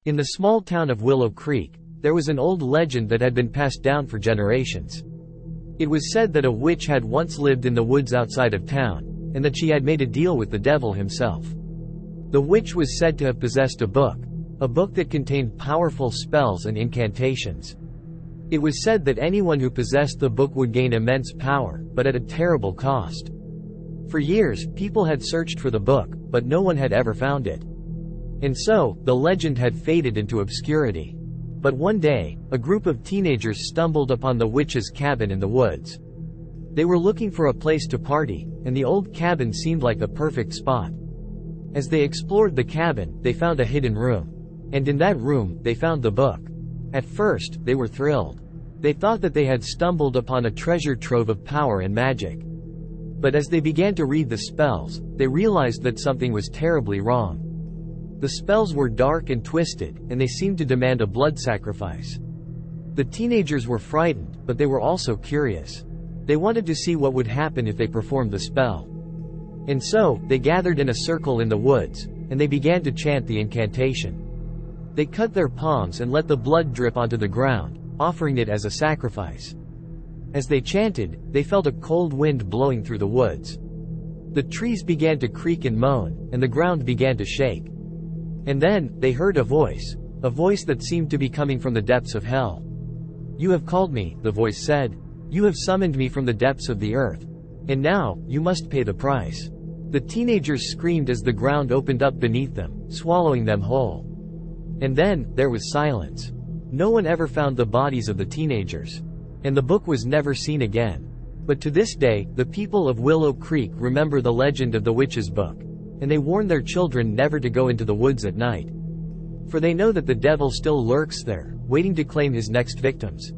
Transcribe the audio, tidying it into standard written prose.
In the small town of Willow Creek, there was an old legend that had been passed down for generations. It was said that a witch had once lived in the woods outside of town, and that she had made a deal with the devil himself. The witch was said to have possessed a book that contained powerful spells and incantations. It was said that anyone who possessed the book would gain immense power, but at a terrible cost. For years, people had searched for the book, but no one had ever found it. And so, the legend had faded into obscurity. But one day, a group of teenagers stumbled upon the witch's cabin in the woods. They were looking for a place to party, and the old cabin seemed like the perfect spot. As they explored the cabin, they found a hidden room. And in that room, they found the book. At first, they were thrilled. They thought that they had stumbled upon a treasure trove of power and magic. But as they began to read the spells, they realized that something was terribly wrong. The spells were dark and twisted, and they seemed to demand a blood sacrifice. The teenagers were frightened, but they were also curious. They wanted to see what would happen if they performed the spell. And so, they gathered in a circle in the woods, and they began to chant the incantation. They cut their palms and let the blood drip onto the ground, offering it as a sacrifice. As they chanted, they felt a cold wind blowing through the woods. The trees began to creak and moan, and the ground began to shake. And then, they heard a voice that seemed to be coming from the depths of hell. "You have called me," the voice said. "You have summoned me from the depths of the earth. And now, you must pay the price." The teenagers screamed as the ground opened up beneath them, swallowing them whole. And then, there was silence. No one ever found the bodies of the teenagers. And the book was never seen again. But to this day, the people of Willow Creek remember the legend of the witch's book. And they warn their children never to go into the woods at night. For they know that the devil still lurks there, waiting to claim his next victims.